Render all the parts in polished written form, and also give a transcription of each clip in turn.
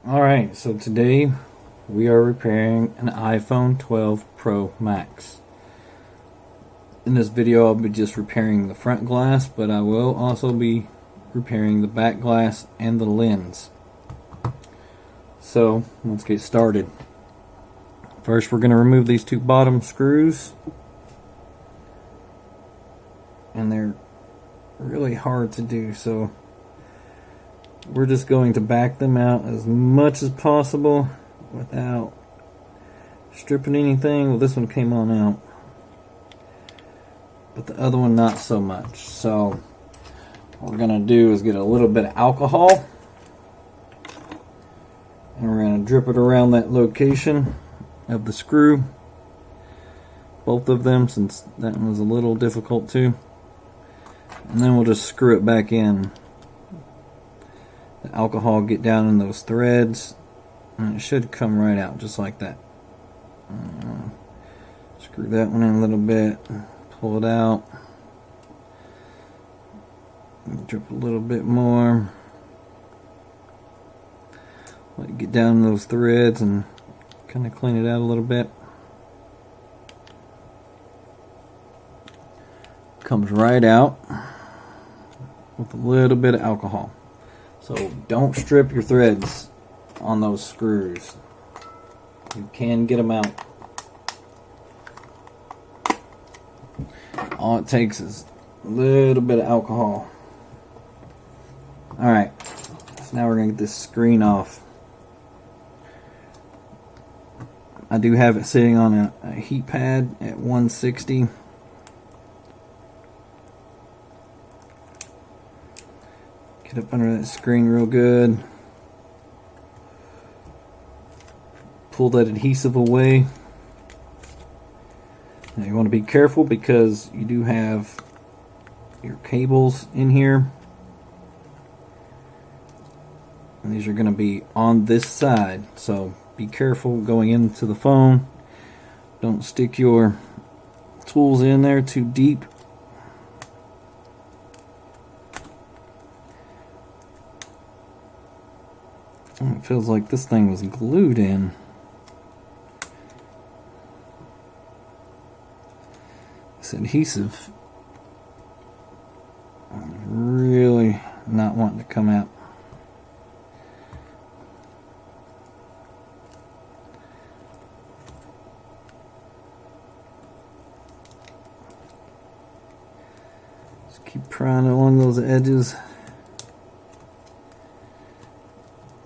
Alright, so today we are repairing an iPhone 12 Pro Max. In this video I'll be just repairing the front glass, but I will also be repairing the back glass and the lens. So let's get started. First we're going to remove these two bottom screws, and they're really hard to do, so we're just going to back them out as much as possible without stripping anything. Well, this one came on out, but the other one not so much. So what we're going to do is get a little bit of alcohol, and we're going to drip it around that location of the screw, both of them, since that one was a little difficult too, and then we'll just screw it back in. The alcohol get down in those threads, and it should come right out just like that. Screw that one in a little bit, pull it out, drip a little bit more, let it get down in those threads and kind of clean it out a little bit. Comes right out with a little bit of alcohol. So don't strip your threads on those screws. You can get them out. All it takes is a little bit of alcohol. Alright, so now we're going to get this screen off. I do have it sitting on a heat pad at 160. Get up under that screen real good. Pull that adhesive away. Now you want to be careful because you do have your cables in here. And these are going to be on this side. So be careful going into the phone. Don't stick your tools in there too deep. It feels like this thing was glued in. This adhesive is really not wanting to come out. Just keep prying along those edges.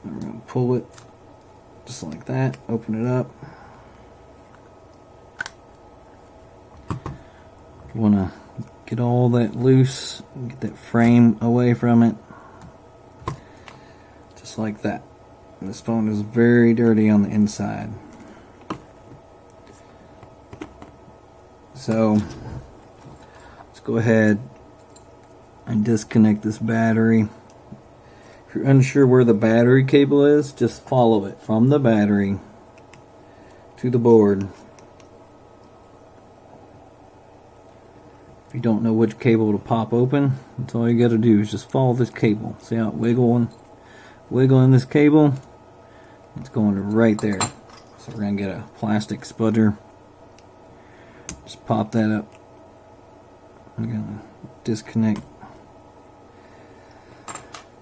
We're going to pull it just like that, open it up. You want to get all that loose, get that frame away from it, just like that. And this phone is very dirty on the inside. So let's go ahead and disconnect this battery. If you're unsure where the battery cable is, just follow it from the battery to the board. If you don't know which cable to pop open, that's all you got to do is just follow this cable. See how it wiggling in this cable? It's going right there. So we're going to get a plastic spudger. Just pop that up. I'm going to disconnect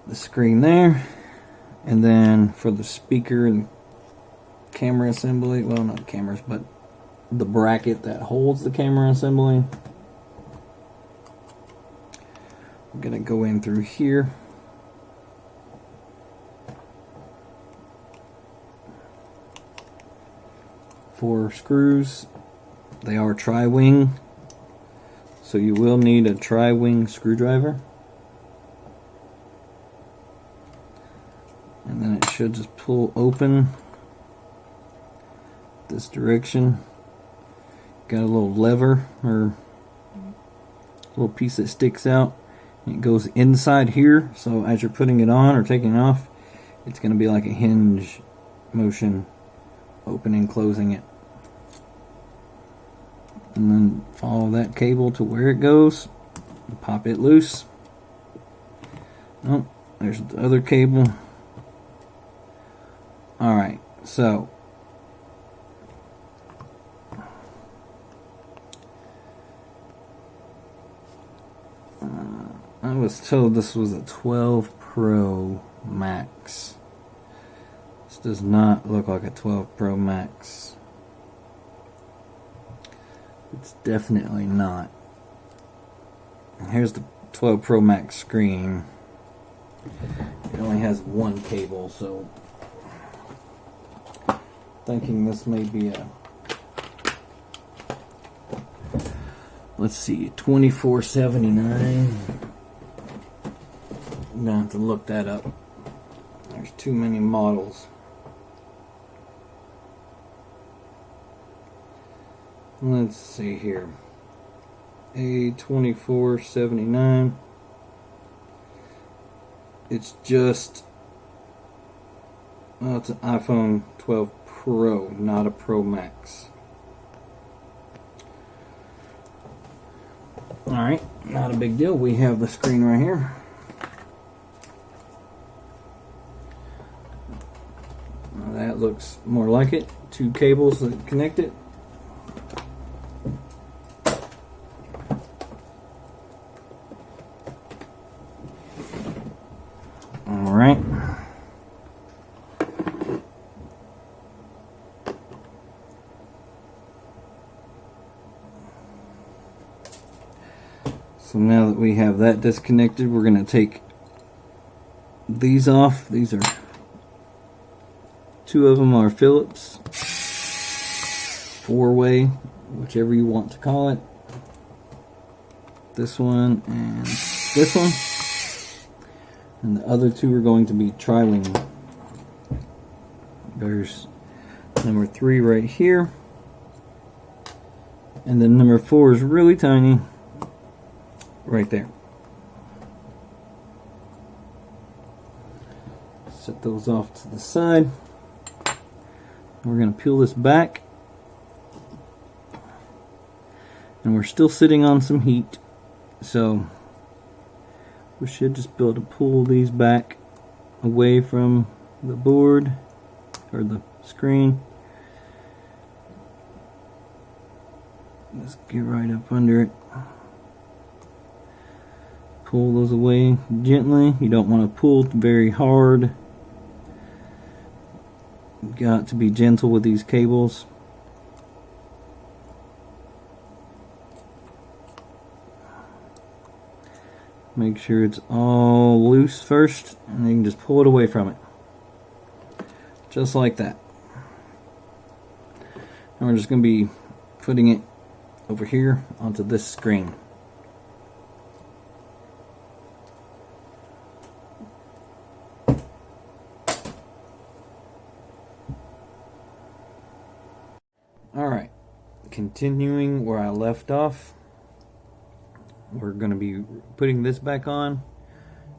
the screen there, and then for the speaker and camera assembly, well, not cameras, but the bracket that holds the camera assembly, I'm gonna go in through here. Four screws. They are tri-wing, so you will need a tri-wing screwdriver. And then it should just pull open this direction. Got a little lever or a little piece that sticks out. It goes inside here, so as you're putting it on or taking it off, it's going to be like a hinge motion, opening, closing it. And then follow that cable to where it goes, and pop it loose. Oh, there's the other cable. Alright, so I was told this was a 12 Pro Max. This does not look like a 12 Pro Max. It's definitely not. Here's the 12 Pro Max screen. It only has one cable, so thinking this may be a, let's see, $24.79. I'm gonna have to look that up. There's too many models. Let's see here. A $24.79. It's just, well, it's an iPhone 12 Pro, not a Pro Max. Alright, not a big deal. We have the screen right here. That looks more like it. Two cables that connect it. Alright. So now that we have that disconnected, we're going to take these off. These are, two of them are Phillips, 4-way, whichever you want to call it. This one and this one. And the other two are going to be tri-wing. There's number 3 right here. And then number 4 is really tiny right there. Set those off to the side. We're going to peel this back. And we're still sitting on some heat. So we should just be able to pull these back away from the board or the screen. Let's get right up under it. Pull those away gently. You don't want to pull very hard. You've got to be gentle with these cables. Make sure it's all loose first, and then you can just pull it away from it. Just like that. And we're just going to be putting it over here onto this screen. Alright, continuing where I left off, we're going to be putting this back on.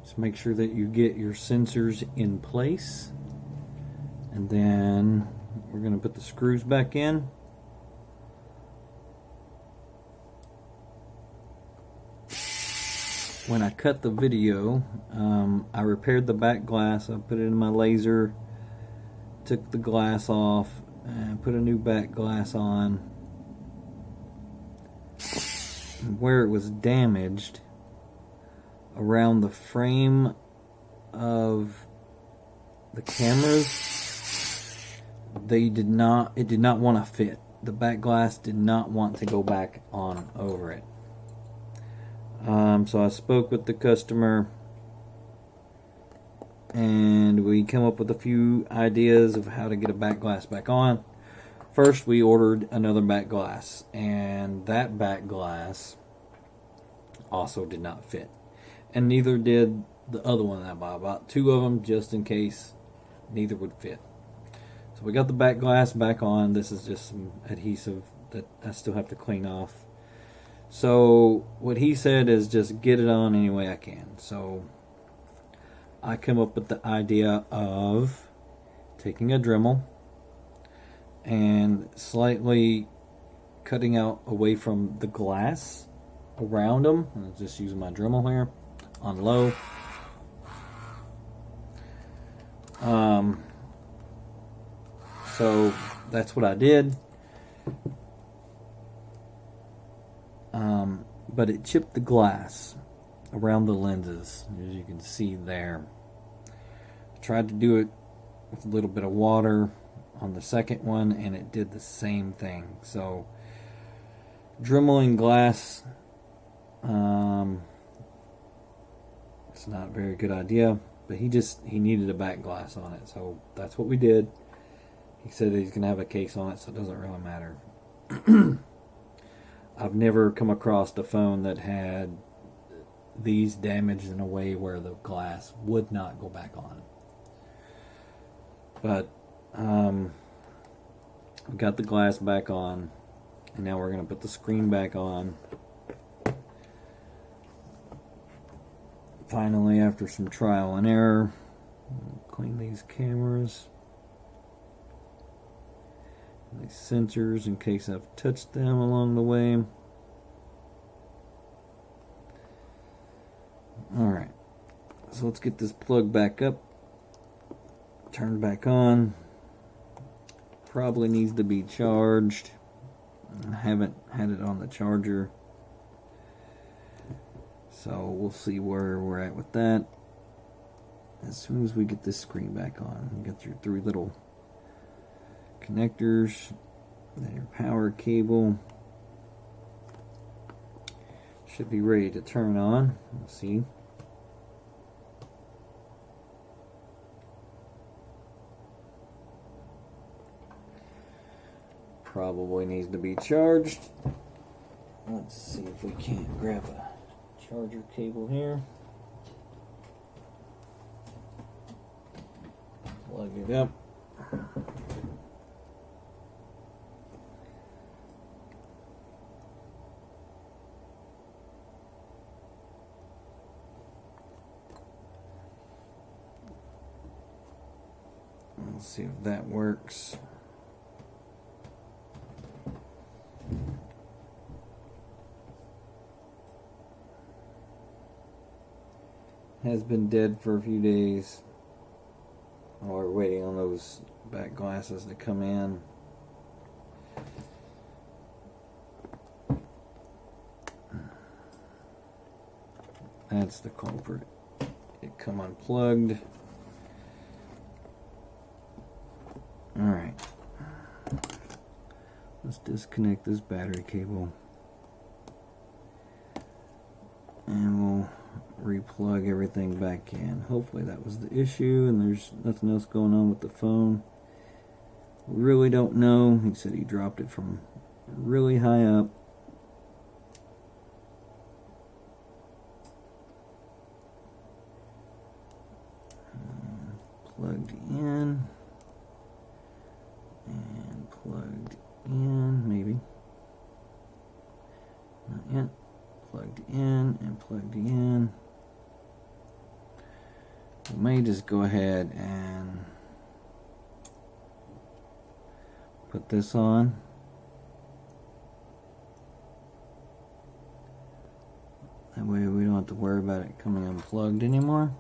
Just make sure that you get your sensors in place. And then we're going to put the screws back in. When I cut the video, I repaired the back glass. I put it in my laser, took the glass off, and put a new back glass on. Where it was damaged, around the frame of the cameras, it did not want to fit. The back glass did not want to go back on over it. So I spoke with the customer, and we came up with a few ideas of how to get a back glass back on. First, we ordered another back glass, and that back glass also did not fit, and neither did the other one that I bought. I bought 2 of them just in case neither would fit. So we got the back glass back on. This is just some adhesive that I still have to clean off. So what he said is just get it on any way I can. So I came up with the idea of taking a Dremel and slightly cutting out away from the glass around them. I'm just using my Dremel here on low. So that's what I did. But it chipped the glass around the lenses, as you can see there. I tried to do it with a little bit of water on the second one, and it did the same thing. So dremeling glass, it's not a very good idea, but he needed a back glass on it, so that's what we did. He said he's gonna have a case on it, so it doesn't really matter. I've never come across a phone that had these damaged in a way where the glass would not go back on. But we got the glass back on, and now we're going to put the screen back on. Finally, after some trial and error, clean these cameras, these sensors in case I've touched them along the way. Alright, so let's get this plug back up, turned back on. Probably needs to be charged. I haven't had it on the charger, so we'll see where we're at with that as soon as we get this screen back on. You got your 3 little connectors, then your power cable. Should be ready to turn on. Let's see. Probably needs to be charged. Let's see if we can't grab a charger cable here. Plug it up. Let's see if that works. Has been dead for a few days while we're waiting on those back glasses to come in. That's the culprit. It come unplugged. Alright. Let's disconnect this battery cable. And we'll replug everything back in. Hopefully that was the issue and there's nothing else going on with the phone. We really don't know. He said he dropped it from really high up. Plugged in and plugged in, maybe not yet. Plugged in and plugged in. We may just go ahead and put this on. That way we don't have to worry about it coming unplugged anymore.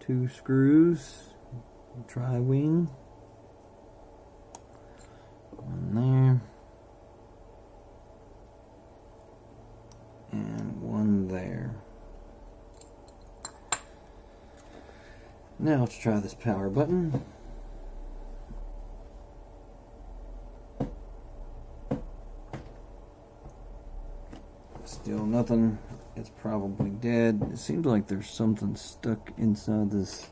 Two screws, tri-wing. One there. And one there. Now let's try this power button. Still nothing. It's probably dead. It seems like there's something stuck inside this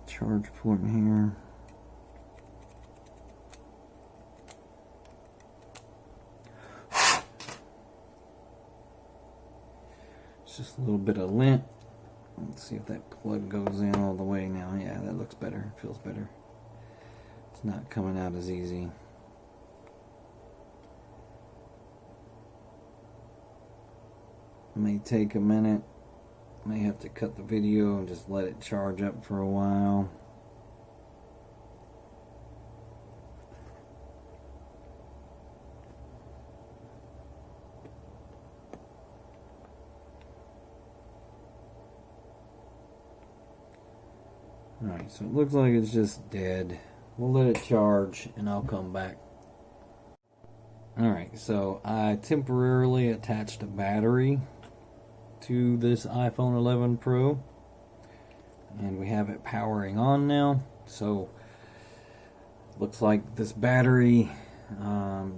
charge port here. It's just a little bit of lint. Let's see if that plug goes in all the way now. Yeah, that looks better. Feels better. It's not coming out as easy. May take a minute. May have to cut the video and just let it charge up for a while. Alright, so it looks like it's just dead. We'll let it charge and I'll come back. Alright, so I temporarily attached a battery to this iPhone 11 Pro. And we have it powering on now. So, looks like this battery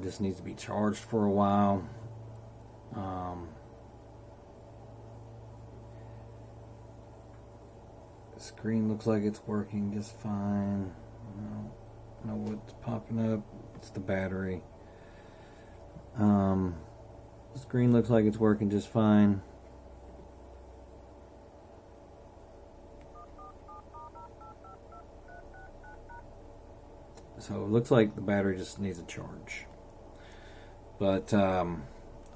just needs to be charged for a while. The screen looks like it's working just fine. I don't know what's popping up. It's the battery. The screen looks like it's working just fine. So it looks like the battery just needs a charge. But I'm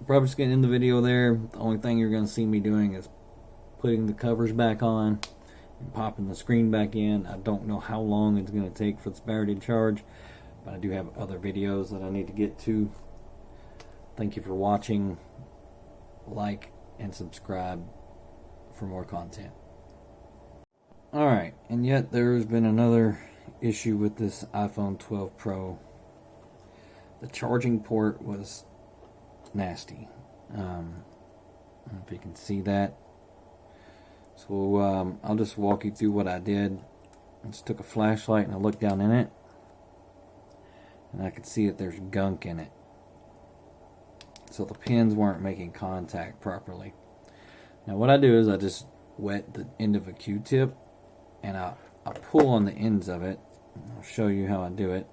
probably just going to end the video there. The only thing you're going to see me doing is putting the covers back on and popping the screen back in. I don't know how long it's going to take for this battery to charge, but I do have other videos that I need to get to. Thank you for watching. Like and subscribe for more content. Alright, and yet there's been another issue with this iPhone 12 Pro. The charging port was nasty. I don't know if you can see that. So I'll just walk you through what I did. I just took a flashlight and I looked down in it, and I could see that there's gunk in it. So the pins weren't making contact properly. Now what I do is I just wet the end of a Q-tip and I pull on the ends of it. I'll show you how I do it.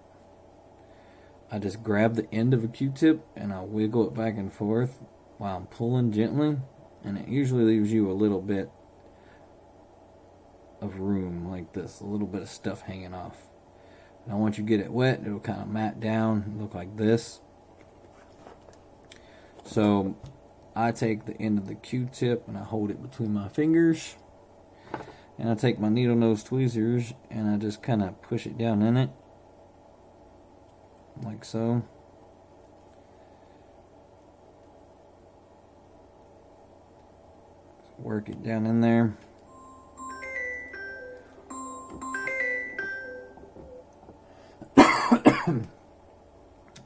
I just grab the end of a Q-tip and I wiggle it back and forth while I'm pulling gently, and it usually leaves you a little bit of room like this, a little bit of stuff hanging off. Now once you get it wet, it'll kind of mat down, look like this. So I take the end of the Q-tip and I hold it between my fingers, and I take my needle nose tweezers and I just kind of push it down in it like so. Work it down in there.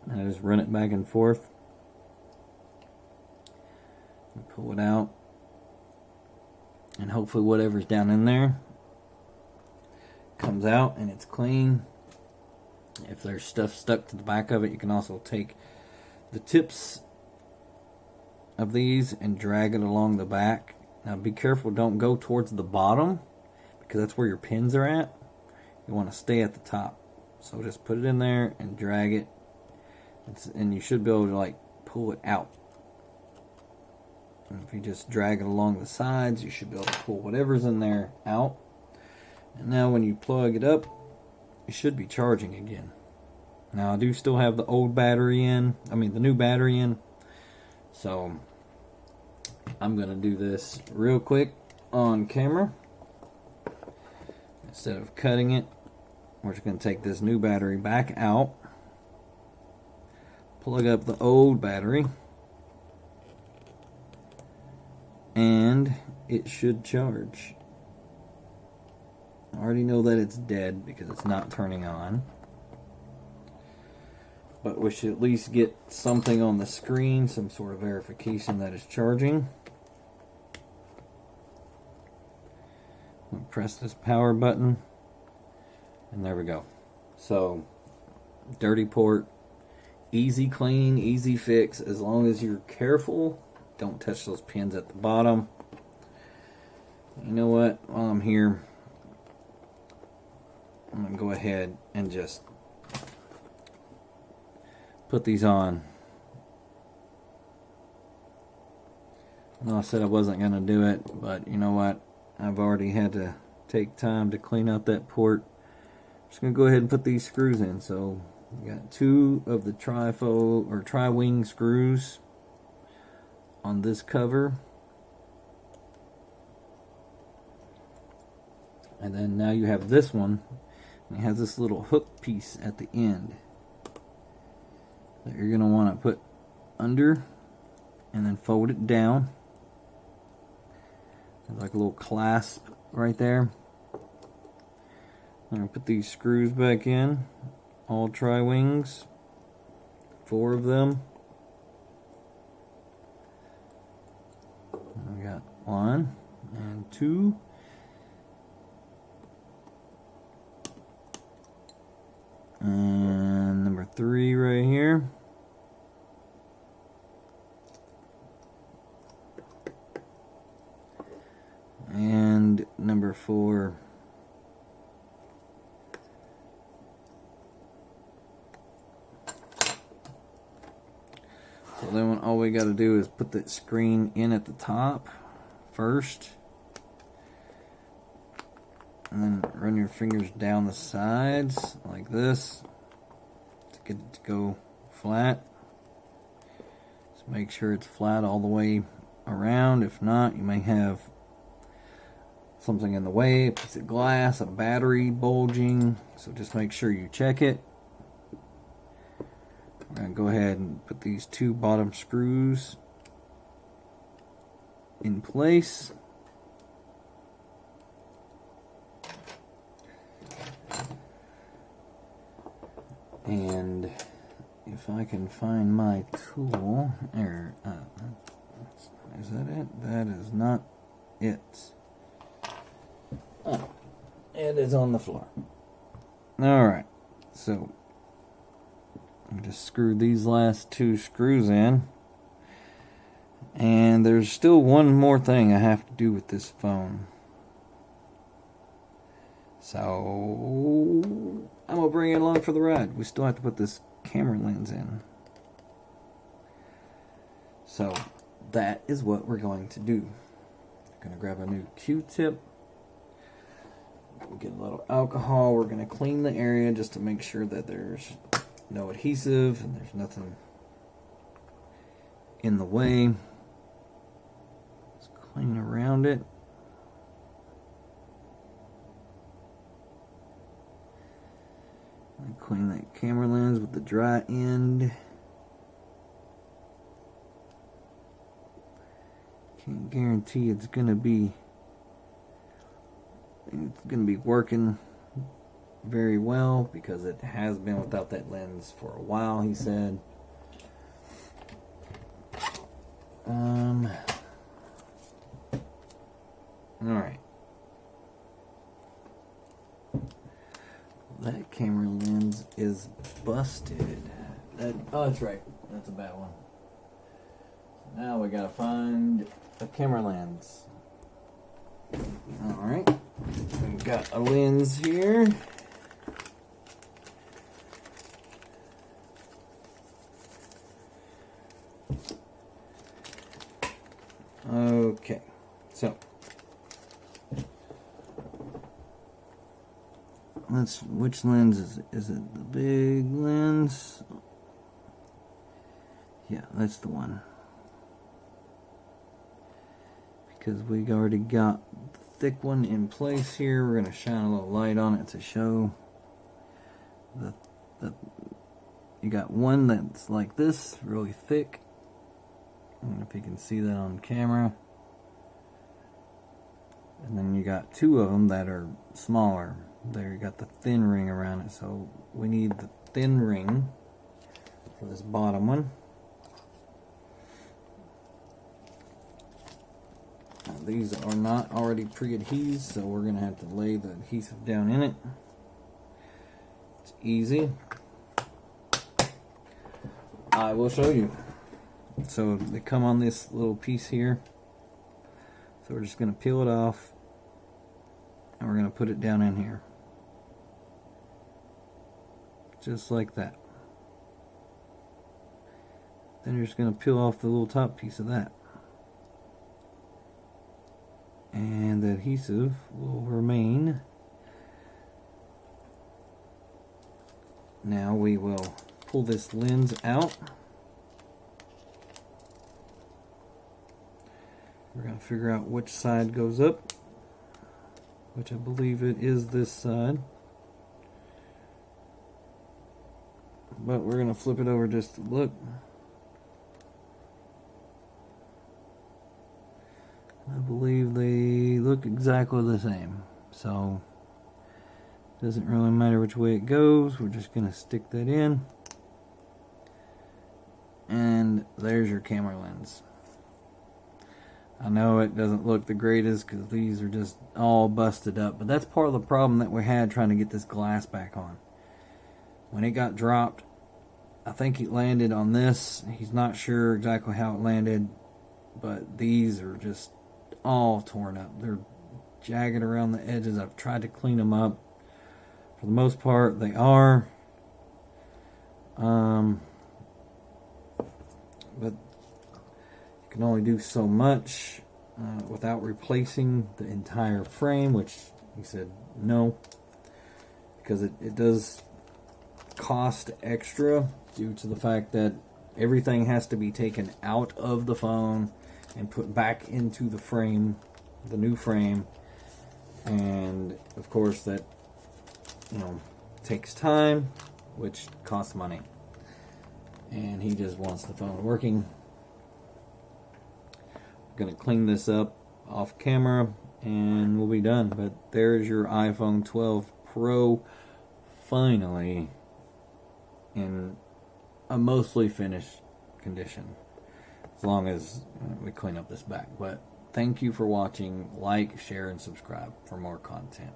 And I just run it back and forth. And pull it out. And hopefully whatever's down in there comes out and it's clean. If there's stuff stuck to the back of it, you can also take the tips of these and drag it along the back. Now be careful, don't go towards the bottom, because that's where your pins are at. You want to stay at the top. So just put it in there and drag it, and you should be able to like pull it out. And if you just drag it along the sides, you should be able to pull whatever's in there out. And now when you plug it up, it should be charging again. Now I do still have the old battery in, the new battery in. So I'm going to do this real quick on camera. Instead of cutting it, we're just going to take this new battery back out, plug up the old battery, and it should charge. I already know that it's dead because it's not turning on, but we should at least get something on the screen, some sort of verification that it's charging. I'll press this power button, and there we go. So, dirty port, easy clean, easy fix, as long as you're careful. Don't touch those pins at the bottom. You know what? While I'm here, I'm going to go ahead and just put these on. I know I said I wasn't going to do it, but you know what? I've already had to take time to clean out that port. I'm just going to go ahead and put these screws in. So we got two of the tri-wing screws on this cover. And then now you have this one. It has this little hook piece at the end that you're going to want to put under and then fold it down. There's like a little clasp right there. I'm going to put these screws back in, all tri-wings, 4 of them. I got 1 and 2. And number 3 right here. And number 4. So then all we got to do is put that screen in at the top first. And then run your fingers down the sides like this to get it to go flat. Just make sure it's flat all the way around. If not, you may have something in the way, a piece of glass, a battery bulging. So just make sure you check it. We're going to go ahead and put these 2 bottom screws in place. And if I can find my tool, is that it? That is not it. Oh, it is on the floor. Alright, so I just screwed these last 2 screws in. And there's still one more thing I have to do with this phone. So I'm going to bring it along for the ride. We still have to put this camera lens in. So that is what we're going to do. I'm going to grab a new Q-tip. We'll get a little alcohol. We're going to clean the area just to make sure that there's no adhesive and there's nothing in the way. Just clean around it. And clean that camera lens with the dry end. Can't guarantee it's gonna be working very well because it has been without that lens for a while, he said. Alright. That camera lens is busted. Oh, that's right. That's a bad one. So now we gotta find a camera lens. Alright. We've got a lens here. Okay. So which lens is it? Is it the big lens? Yeah, that's the one. Because we already got the thick one in place here. We're going to shine a little light on it to show you got one that's like this, really thick. I don't know if you can see that on camera. And then you got 2 of them that are smaller. There you got the thin ring around it, so we need the thin ring for this bottom one. Now, these are not already pre-adhesed, so we're going to have to lay the adhesive down in it. It's easy. I will show you. So they come on this little piece here. So we're just going to peel it off and we're going to put it down in here. Just like that. Then you're just going to peel off the little top piece of that. And the adhesive will remain. Now we will pull this lens out. We're going to figure out which side goes up, which I believe it is this side. But we're going to flip it over just to look. I believe they look exactly the same. So Doesn't really matter which way it goes. We're just going to stick that in. And there's your camera lens. I know it doesn't look the greatest because these are just all busted up, but that's part of the problem that we had trying to get this glass back on. When it got dropped, I think it landed on this. He's not sure exactly how it landed, but these are just all torn up. They're jagged around the edges. I've tried to clean them up. For the most part, they are. But you can only do so much without replacing the entire frame, which he said no, because it does cost extra due to the fact that everything has to be taken out of the phone and put back into the frame, the new frame, and of course that takes time, which costs money. And he just wants the phone working. I'm gonna clean this up off camera and we'll be done. But there's your iPhone 12 Pro finally in a mostly finished condition, as long as we clean up this back. But thank you for watching. Like, share, and subscribe for more content.